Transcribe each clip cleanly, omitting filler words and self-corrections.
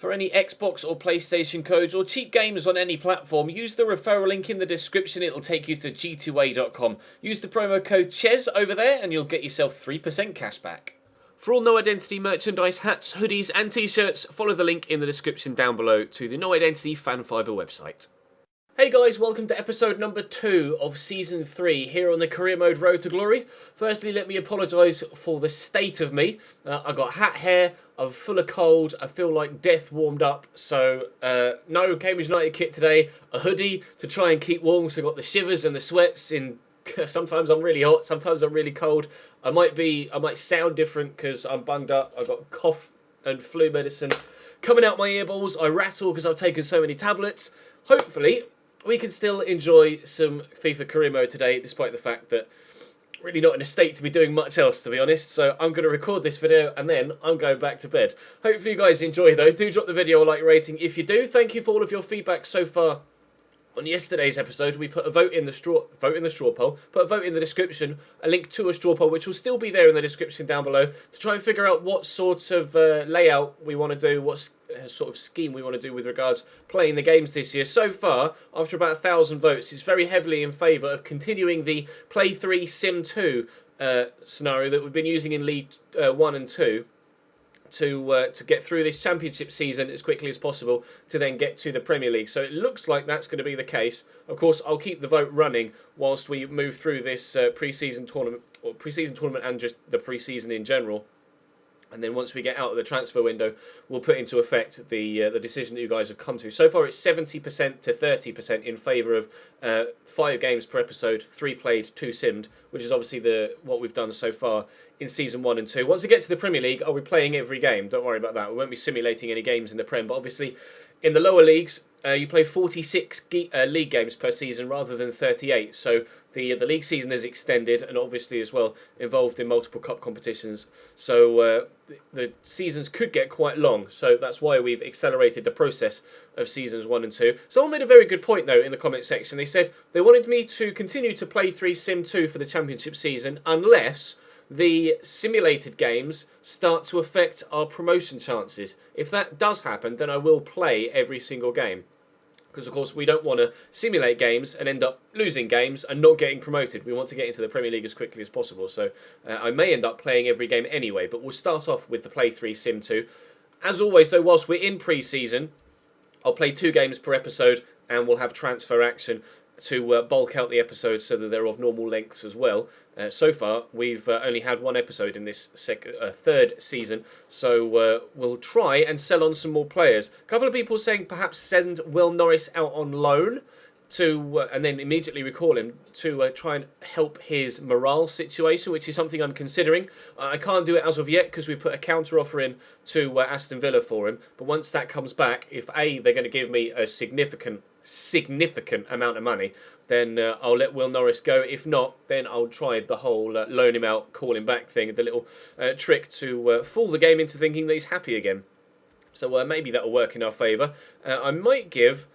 For any Xbox or PlayStation codes or cheap games on any platform, use the referral link in the description. It'll take you to g2a.com. Use the promo code CHES over there and you'll get yourself 3% cash back. For all No Identity merchandise, hats, hoodies and t-shirts, follow the link in the description down below to the No Identity Fan Fibre website. Hey guys, welcome to episode number 2 of Season 3 here on the Career Mode Road to Glory. Firstly, let me apologise for the state of me. I got hat hair, I'm full of cold, I feel like death warmed up. So, no Cambridge United kit today, a hoodie to try and keep warm. So I've got the shivers and the sweats in. Sometimes I'm really hot, sometimes I'm really cold. I might sound different because I'm bunged up. I've got cough and flu medicine coming out my earballs. I rattle because I've taken so many tablets. Hopefully we can still enjoy some FIFA Career Mode today, despite the fact that I'm really not in a state to be doing much else, to be honest. So I'm going to record this video and then I'm going back to bed. Hopefully you guys enjoy though. Do drop the video a like rating if you do. Thank you for all of your feedback so far. On yesterday's episode, we put a vote in the straw poll, put a vote in the description, a link to a straw poll, which will still be there in the description down below, to try and figure out what sort of layout we want to do, what sort of scheme we want to do with regards playing the games this year. So far, after about 1,000 votes, it's very heavily in favour of continuing the Play 3 Sim 2 scenario that we've been using in League 1 and 2. To get through this championship season as quickly as possible to then get to the Premier League. So it looks like that's going to be the case. Of course, I'll keep the vote running whilst we move through this pre-season tournament and just the pre-season in general. And then once we get out of the transfer window, we'll put into effect the decision that you guys have come to. So far, it's 70% to 30% in favour of 5 games per episode, 3 played, 2 simmed, which is obviously what we've done so far in Season 1 and 2. Once we get to the Premier League, I'll be playing every game. Don't worry about that. We won't be simulating any games in the Prem. But obviously, in the lower leagues, you play 46 league games per season rather than 38. So the league season is extended and obviously as well involved in multiple cup competitions. So the seasons could get quite long. So that's why we've accelerated the process of Seasons 1 and 2. Someone made a very good point, though, in the comment section. They said they wanted me to continue to play 3 Sim 2 for the championship season unless the simulated games start to affect our promotion chances. If that does happen, then I will play every single game. Because, of course, we don't want to simulate games and end up losing games and not getting promoted. We want to get into the Premier League as quickly as possible. So I may end up playing every game anyway, but we'll start off with the Play 3 Sim 2. As always, though, whilst we're in pre-season, I'll play 2 games per episode and we'll have transfer action to bulk out the episodes so that they're of normal lengths as well. So far, we've only had 1 episode in this third season, so we'll try and sell on some more players. A couple of people saying perhaps send Will Norris out on loan and then immediately recall him to try and help his morale situation, which is something I'm considering. I can't do it as of yet because we put a counter offer in to Aston Villa for him, but once that comes back, if they're going to give me a significant amount of money, then I'll let Will Norris go. If not, then I'll try the whole loan him out, call him back thing, the little trick to fool the game into thinking that he's happy again. So maybe that'll work in our favour. I might give.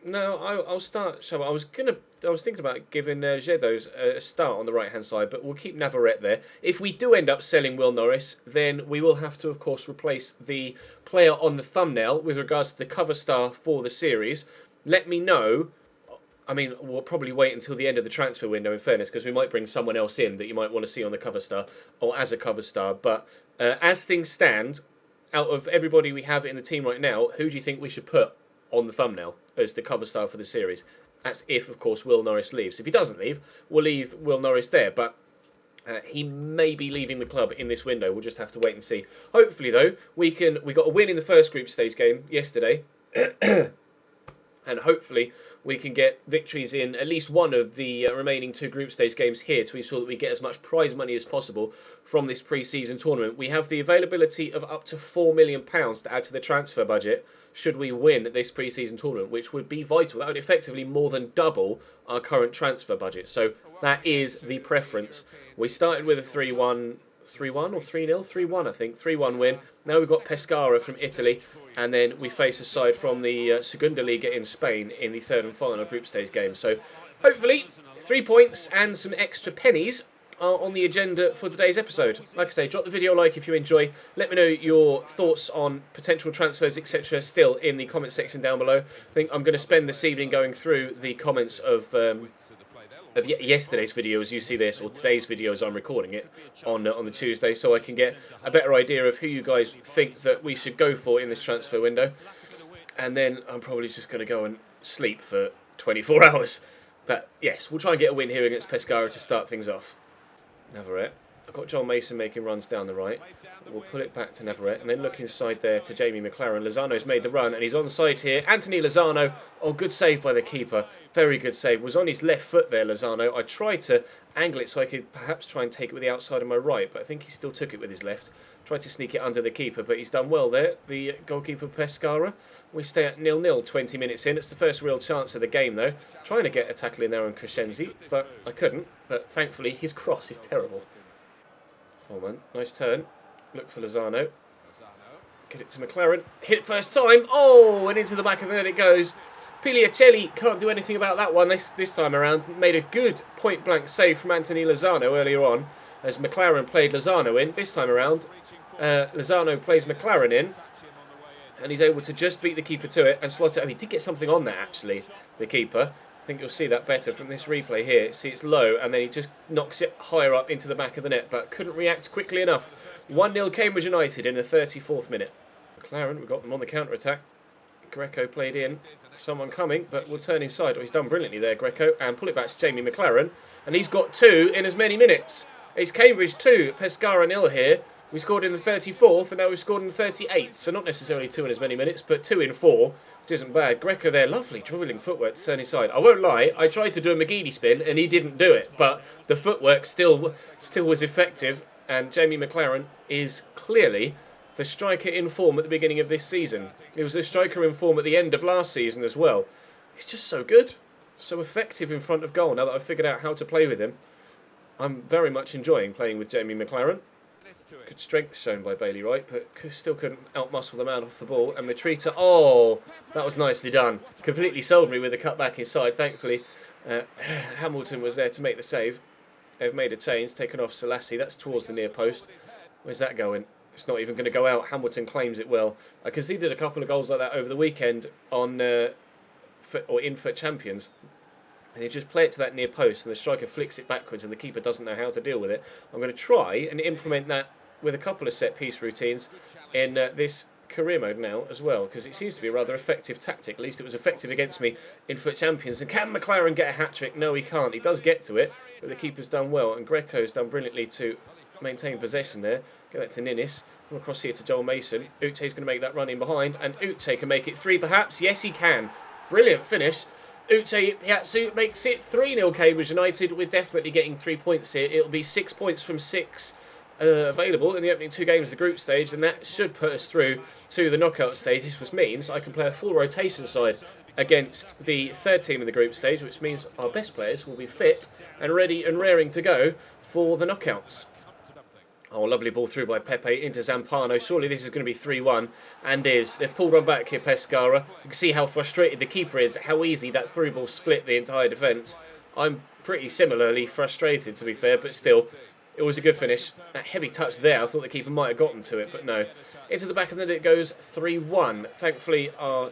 No, I'll start. So I was thinking about giving Jedos a start on the right hand side, but we'll keep Navarrete there. If we do end up selling Will Norris, then we will have to, of course, replace the player on the thumbnail with regards to the cover star for the series. Let me know. I mean, we'll probably wait until the end of the transfer window, in fairness, because we might bring someone else in that you might want to see on the cover star or as a cover star. But as things stand, out of everybody we have in the team right now, who do you think we should put on the thumbnail as the cover star for the series? That's if, of course, Will Norris leaves. If he doesn't leave, we'll leave Will Norris there. But he may be leaving the club in this window. We'll just have to wait and see. Hopefully, though, we got a win in the first group stage game yesterday. And hopefully we can get victories in at least one of the remaining 2 group stage games here to ensure that we get as much prize money as possible from this pre-season tournament. We have the availability of up to £4 million to add to the transfer budget should we win this pre-season tournament, which would be vital. That would effectively more than double our current transfer budget. So that is the preference. We started with a 3-1 or 3-0? 3-1, I think. 3-1 win. Now we've got Pescara from Italy. And then we face a side from the Segunda Liga in Spain in the third and final group stage game. So hopefully 3 points and some extra pennies are on the agenda for today's episode. Like I say, drop the video a like if you enjoy. Let me know your thoughts on potential transfers, etc. still in the comment section down below. I think I'm going to spend this evening going through the comments of yesterday's video as you see this, or today's video as I'm recording it on the Tuesday, so I can get a better idea of who you guys think that we should go for in this transfer window. And then I'm probably just going to go and sleep for 24 hours. But yes, we'll try and get a win here against Pescara to start things off. Navarrete. I've got Joel Mason making runs down the right. We'll pull it back to Navarrete and then look inside there to Jamie McLaren. Lozano's made the run and he's onside here. Anthony Lozano. Oh, good save by the keeper. Very good save. Was on his left foot there, Lozano. I tried to angle it so I could perhaps try and take it with the outside of my right, but I think he still took it with his left. Tried to sneak it under the keeper, but he's done well there. The goalkeeper Pescara. We stay at 0-0 20 minutes in. It's the first real chance of the game, though. Trying to get a tackle in there on Crescenzi, but I couldn't. But thankfully, his cross is terrible. Foreman, nice turn. Look for Lozano. Get it to McLaren. Hit first time. Oh, and into the back of the net it goes. Periodically can't do anything about that one this time around. Made a good point-blank save from Anthony Lozano earlier on, as McLaren played Lozano in. This time around, Lozano plays McLaren in, and he's able to just beat the keeper to it and slot it. Oh, he did get something on there, actually, the keeper. I think you'll see that better from this replay here. See, it's low, and then he just knocks it higher up into the back of the net, but couldn't react quickly enough. 1-0 Cambridge United in the 34th minute. McLaren, we've got them on the counter-attack. Greco played in. Someone coming, but will turn inside. Oh, he's done brilliantly there, Greco, and pull it back to Jamie McLaren. And he's got 2 in as many minutes. It's Cambridge 2, Pescara 0 here. We scored in the 34th, and now we've scored in the 38th. So not necessarily 2 in as many minutes, but 2 in 4, which isn't bad. Greco there, lovely dribbling footwork to turn inside. I won't lie, I tried to do a McGeady spin, and he didn't do it. But the footwork still was effective, and Jamie McLaren is clearly the striker in form at the beginning of this season. He was a striker in form at the end of last season as well. He's just so good, so effective in front of goal now that I've figured out how to play with him. I'm very much enjoying playing with Jamie McLaren. Good strength shown by Bailey Wright, but still couldn't outmuscle the man off the ball. And Matrita, oh, that was nicely done. Completely sold me with a cut back inside. Thankfully, Hamilton was there to make the save. They've made a change, taken off Selassie. That's towards the near post. Where's that going? It's not even going to go out. Hamilton claims it well. I conceded a couple of goals like that over the weekend on in-foot champions. And they just play it to that near post and the striker flicks it backwards and the keeper doesn't know how to deal with it. I'm going to try and implement that with a couple of set-piece routines in this career mode now as well, because it seems to be a rather effective tactic. At least it was effective against me in Foot Champions. And can McLaren get a hat-trick? No, he can't. He does get to it, but the keeper's done well. And Greco's done brilliantly to maintain possession there. Get that to Ninnis. Come across here to Joel Mason. Uche's going to make that run in behind. And Uche can make it 3 perhaps. Yes, he can. Brilliant finish. Uche Piatsu makes it 3-0 Cambridge United. We're definitely getting 3 points here. It'll be 6 points from 6 available in the opening 2 games of the group stage, and that should put us through to the knockout stages, which means I can play a full rotation side against the 3rd team in the group stage, which means our best players will be fit and ready and raring to go for the knockouts. Oh, lovely ball through by Pepe into Zampano. Surely this is going to be 3-1, and is. They've pulled one back here, Pescara. You can see how frustrated the keeper is, how easy that through ball split the entire defence. I'm pretty similarly frustrated, to be fair, but still, it was a good finish. That heavy touch there, I thought the keeper might have gotten to it, but no. Into the back of the net it goes 3-1. Thankfully, our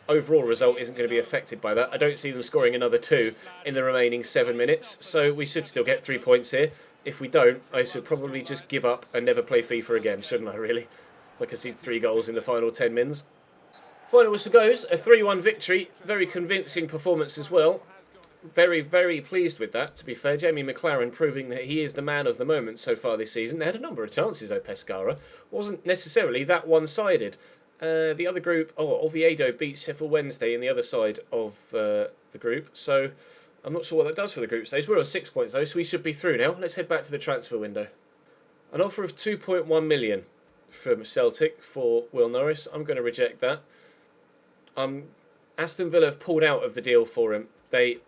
overall result isn't going to be affected by that. I don't see them scoring another 2 in the remaining 7 minutes, so we should still get 3 points here. If we don't, I should probably just give up and never play FIFA again, shouldn't I, really? If I concede 3 goals in the final 10 mins. Final whistle goes, a 3-1 victory. Very convincing performance as well. Very, very pleased with that, to be fair. Jamie McLaren proving that he is the man of the moment so far this season. They had a number of chances, though, Pescara. Wasn't necessarily that one-sided. The other group, Oviedo beat Sheffield Wednesday in the other side of the group, so I'm not sure what that does for the group stage. We're on 6 points though, so we should be through now. Let's head back to the transfer window. An offer of 2.1 million from Celtic for Will Norris. I'm going to reject that. Aston Villa have pulled out of the deal for him. They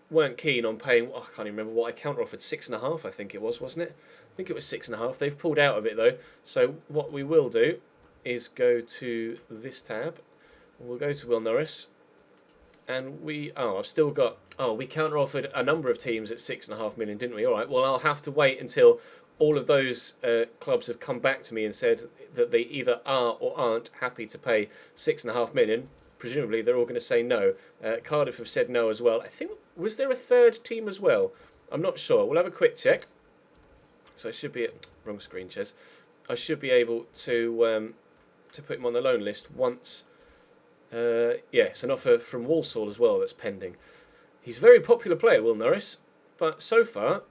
weren't keen on paying, I can't even remember what I counter-offered, 6.5 I think it was, wasn't it? I think it was 6.5. They've pulled out of it though. So what we will do is go to this tab. We'll go to Will Norris. And I've still got, we counter-offered a number of teams at 6.5 million, didn't we? All right, well, I'll have to wait until all of those clubs have come back to me and said that they either are or aren't happy to pay 6.5 million. Presumably, they're all going to say no. Cardiff have said no as well. I think, was there a third team as well? I'm not sure. We'll have a quick check. So I should be at, wrong screen, Ches. I should be able to put him on the loan list once. Yes, an offer from Walsall as well that's pending. He's a very popular player, Will Norris, but so far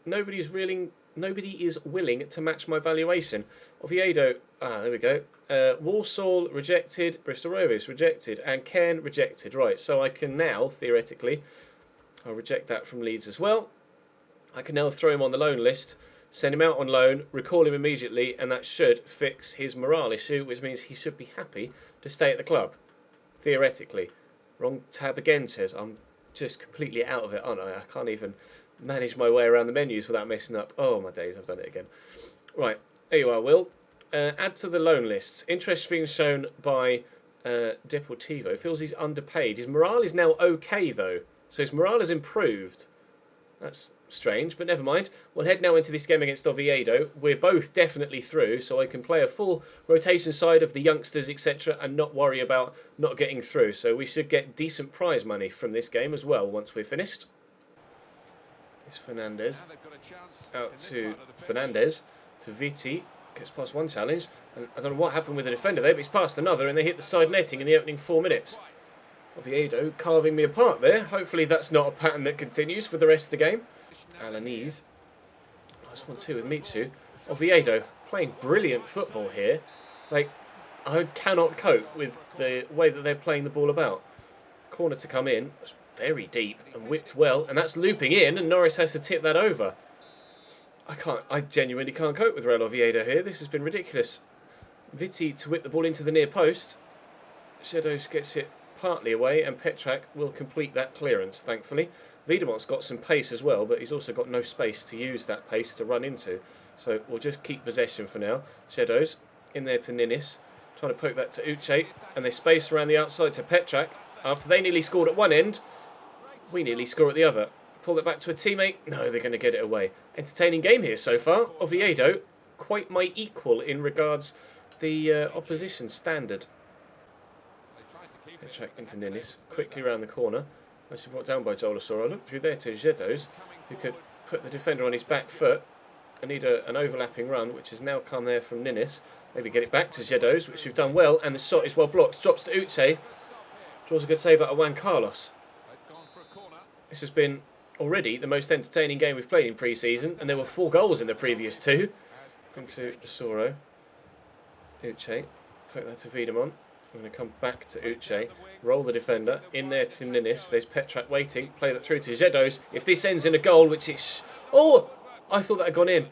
nobody is willing to match my valuation. Oviedo, there we go. Walsall rejected, Bristol Rovers rejected, and Cairn rejected. Right, so I can now theoretically, I'll reject that from Leeds as well. I can now throw him on the loan list, send him out on loan, recall him immediately, and that should fix his morale issue, which means he should be happy to stay at the club. Theoretically. Wrong tab again, says. I'm just completely out of it, aren't I? I can't even manage my way around the menus without messing up. Oh, my days, I've done it again. Right, there you are, Will. Add to the loan lists. Interest being shown by Deportivo. Feels he's underpaid. His morale is now okay, though. So his morale has improved. That's strange, but never mind. We'll head now into this game against Oviedo. We're both definitely through, so I can play a full rotation side of the youngsters, etc., and not worry about not getting through. So we should get decent prize money from this game as well once we're finished. It's Fernandez. Out to Fernandez. To Viti. Gets past one challenge. And I don't know what happened with the defender there, but he's passed another, and they hit the side netting in the opening 4 minutes. Oviedo carving me apart there. Hopefully that's not a pattern that continues for the rest of the game. Alanese. Nice 1-2 with Mitsu. Oviedo playing brilliant football here. Like, I cannot cope with the way that they're playing the ball about. Corner to come in. It's very deep and whipped well. And that's looping in, and Norris has to tip that over. I genuinely can't cope with Real Oviedo here. This has been ridiculous. Viti to whip the ball into the near post. Shadows gets it partly away, and Petrak will complete that clearance, thankfully. Wiedemont's got some pace as well, but he's also got no space to use that pace to run into. So we'll just keep possession for now. Shadows in there to Ninis, trying to poke that to Uche, and they space around the outside to Petrak. After they nearly scored at one end, we nearly score at the other. Pull it back to a teammate. No, they're going to get it away. Entertaining game here so far. Oviedo, quite my equal in regards the opposition standard. Petrak into Ninis, quickly around the corner. Actually brought down by Jolasor. I looked through there to Zedos, who could put the defender on his back foot. I need an overlapping run, which has now come there from Ninis. Maybe get it back to Zedos, which we've done well, and the shot is well blocked. Drops to Uche. Draws a good save out of Juan Carlos. This has been already the most entertaining game we've played in pre-season, and there were 4 goals in the previous 2. Into Soro. Uche. Poke that to Wiedemont. I'm going to come back to Uche, roll the defender, in there to Ninis, there's Petrak waiting, play that through to Zedos. If this ends in a goal, which is... Oh! I thought that had gone in.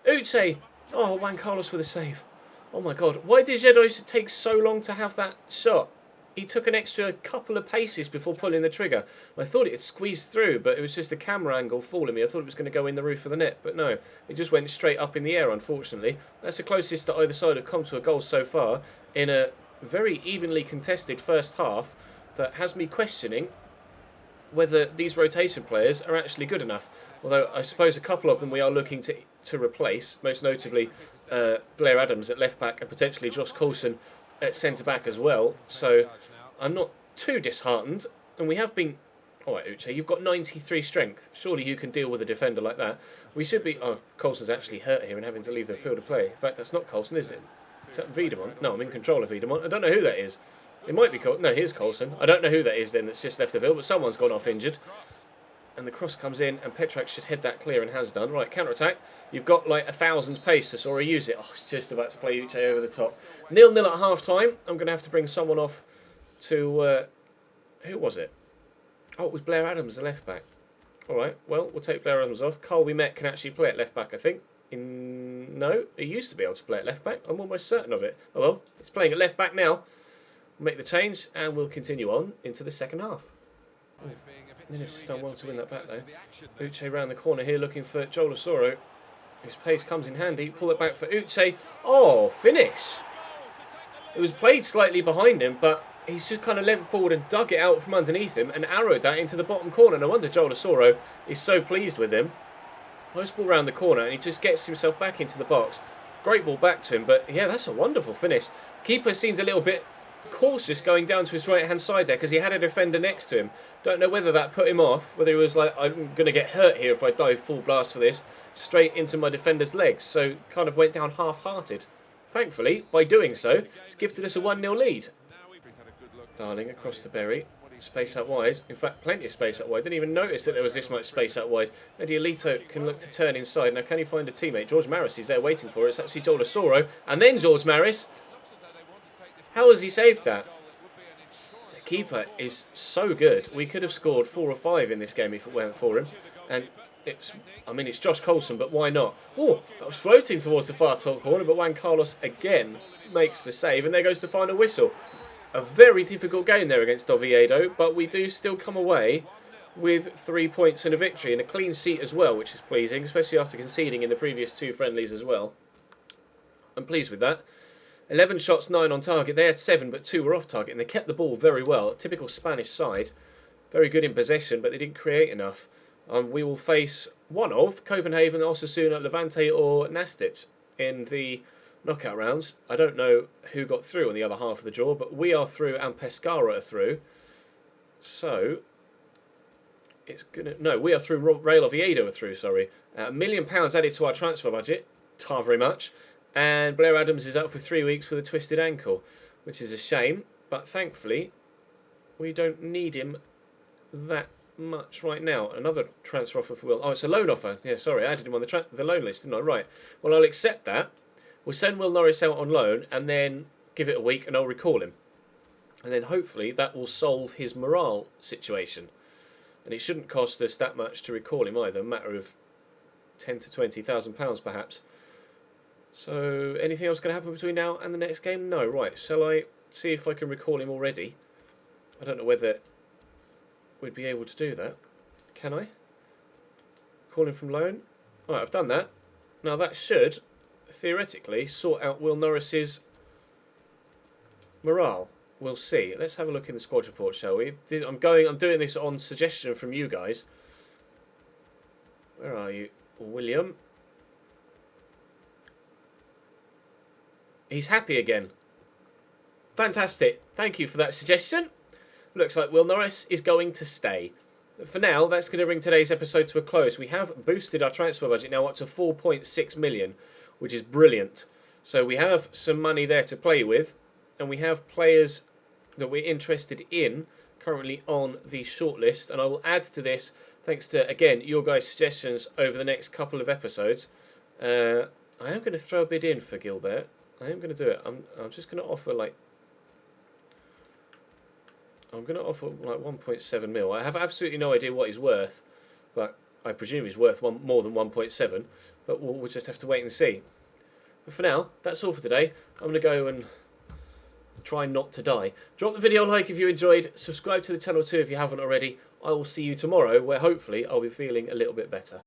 Uche! Oh, Juan Carlos with a save. Oh my god, why did Zedos take so long to have that shot? He took an extra couple of paces before pulling the trigger. I thought it had squeezed through, but it was just a camera angle fooling me. I thought it was going to go in the roof of the net, but no. It just went straight up in the air, unfortunately. That's the closest that either side have come to a goal so far in a very evenly contested first half that has me questioning whether these rotation players are actually good enough. Although I suppose a couple of them we are looking to replace, most notably Blair Adams at left back and potentially Josh Coulson at centre back as well. So I'm not too disheartened, and we have been... Alright Uche, you've got 93 strength. Surely you can deal with a defender like that. We should be... Oh, Coulson's actually hurt here and having to leave the field of play. In fact, that's not Coulson, is it? Is that Wiedemont? No, I'm in control of Wiedemont. I don't know who that is. It might be Coulson. No, here's Coulson. I don't know who that is then that's just left the field, but someone's gone off injured. And the cross comes in, and Petrak should head that clear and has done. Right, counter-attack. You've got like 1,000 pace to Sora use it. Oh, it's just about to play Uche over the top. 0-0 at half-time. I'm going to have to bring someone off to... who was it? Oh, it was Blair Adams, the left-back. All right, well, we'll take Blair Adams off. Carl Met can actually play at left-back, I think. No, he used to be able to play at left back. I'm almost certain of it. Oh well, he's playing at left back now. We'll make the change and we'll continue on into the second half. Ninis has done well to win that back though. Uche round the corner here looking for Jolasoro, whose pace comes in handy. Pull it back for Uche. Oh, finish! It was played slightly behind him, but he's just kind of leant forward and dug it out from underneath him and arrowed that into the bottom corner. No wonder Joel Asoro is so pleased with him. Nice ball round the corner, and he just gets himself back into the box. Great ball back to him, but yeah, that's a wonderful finish. Keeper seemed a little bit cautious going down to his right-hand side there because he had a defender next to him. Don't know whether that put him off, whether he was like, I'm going to get hurt here if I dive full blast for this, straight into my defender's legs. So kind of went down half-hearted. Thankfully, by doing so, it's gifted us a 1-0 lead. Darling across to Berry. Space out wide. In fact, plenty of space out wide. Didn't even notice that there was this much space out wide. Mediolito can look to turn inside. Now, can he find a teammate? George Maris is there waiting for it. It's actually Joel Asoro. And then George Maris. How has he saved that? The keeper is so good. We could have scored 4 or 5 in this game if it weren't for him. And it's Josh Coulson, but why not? Oh, that was floating towards the far top corner, but Juan Carlos again makes the save. And there goes the final whistle. A very difficult game there against Oviedo, but we do still come away with 3 points and a victory and a clean sheet as well, which is pleasing, especially after conceding in the previous 2 friendlies as well. I'm pleased with that. 11 shots, 9 on target. They had 7, but 2 were off target, and they kept the ball very well. A typical Spanish side. Very good in possession, but they didn't create enough. We will face one of Copenhagen, Osasuna, Levante or Nastic in the knockout rounds. I don't know who got through on the other half of the draw, but we are through and Pescara are through. So, it's gonna... No, we are through. Real Oviedo are through, sorry. £1 million added to our transfer budget. Tar very much. And Blair Adams is out for 3 weeks with a twisted ankle, which is a shame. But thankfully, we don't need him that much right now. Another transfer offer for Will. Oh, it's a loan offer. Yeah, sorry, I added him on the loan list, didn't I? Right. Well, I'll accept that. We'll send Will Norris out on loan and then give it a week and I'll recall him. And then hopefully that will solve his morale situation. And it shouldn't cost us that much to recall him either. A matter of £10,000 to £20,000 perhaps. So anything else going to happen between now and the next game? No. Right. Shall I see if I can recall him already? I don't know whether we'd be able to do that. Can I? Call him from loan? Alright, I've done that. Now that should theoretically sort out Will Norris's morale. We'll see. Let's have a look in the squad report, shall we? I'm doing this on suggestion from you guys. Where are you? William. He's happy again. Fantastic. Thank you for that suggestion. Looks like Will Norris is going to stay. But for now, that's going to bring today's episode to a close. We have boosted our transfer budget now up to 4.6 million, which is brilliant. So we have some money there to play with, and we have players that we're interested in currently on the shortlist. And I will add to this, thanks to, again, your guys' suggestions over the next couple of episodes. I am going to throw a bid in for Gilbert. I am going to do it. I'm just going to offer like... I'm going to offer like 1.7 mil. I have absolutely no idea what he's worth, but I presume he's worth more than 1.7. But we'll just have to wait and see. But for now, that's all for today. I'm going to go and try not to die. Drop the video a like if you enjoyed. Subscribe to the channel too if you haven't already. I will see you tomorrow, where hopefully I'll be feeling a little bit better.